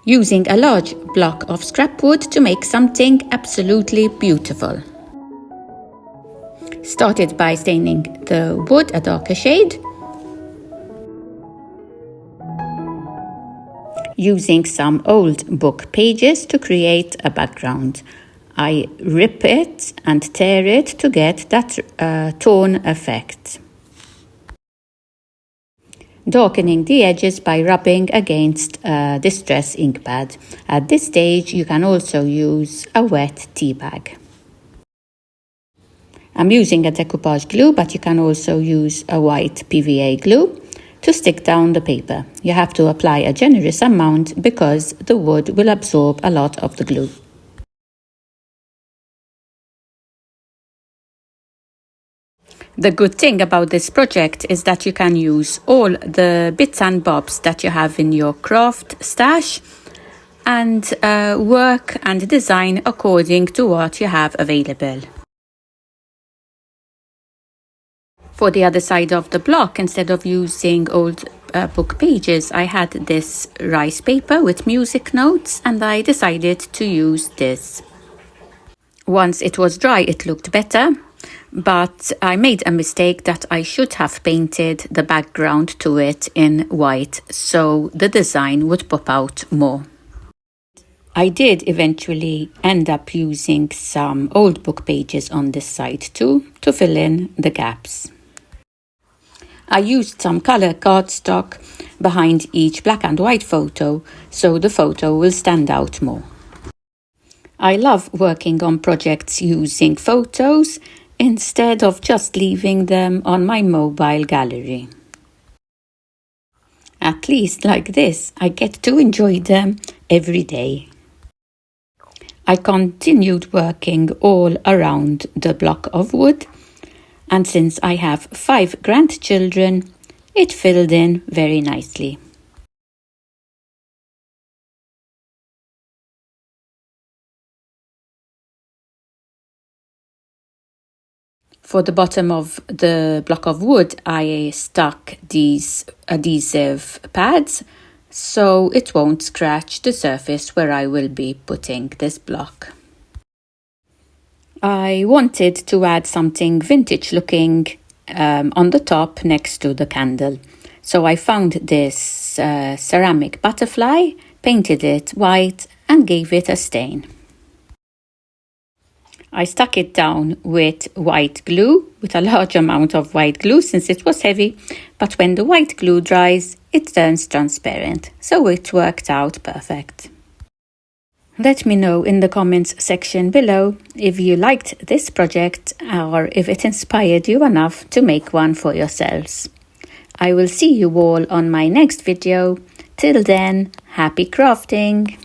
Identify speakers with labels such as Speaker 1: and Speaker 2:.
Speaker 1: using a large block of scrap wood to make something absolutely beautiful. Started by staining the wood a darker shade, using some old book pages to create a background. I rip it and tear it to get that tone effect. Darkening the edges by rubbing against a distress ink pad. At this stage, you can also use a wet tea bag. I'm using a decoupage glue, but you can also use a white PVA glue to stick down the paper. You have to apply a generous amount because the wood will absorb a lot of the glue. The good thing about this project is that you can use all the bits and bobs that you have in your craft stash and work and design according to what you have available. For the other side of the block, instead of using old book pages, I had this rice paper with music notes and I decided to use this. Once it was dry, it looked better. But I made a mistake that I should have painted the background to it in white so the design would pop out more. I did eventually end up using some old book pages on this side too to fill in the gaps. I used some color cardstock behind each black and white photo so the photo will stand out more. I love working on projects using photos instead of just leaving them on my mobile gallery. At least like this, I get to enjoy them every day. I continued working all around the block of wood, and since I have 5 grandchildren, it filled in very nicely. For the bottom of the block of wood, I stuck these adhesive pads so it won't scratch the surface where I will be putting this block. I wanted to add something vintage looking on the top next to the candle. So I found this ceramic butterfly, painted it white and gave it a stain. I stuck it down with white glue, with a large amount of white glue since it was heavy, but when the white glue dries, it turns transparent, so it worked out perfect. Let me know in the comments section below if you liked this project or if it inspired you enough to make one for yourselves. I will see you all on my next video. Till then, happy crafting!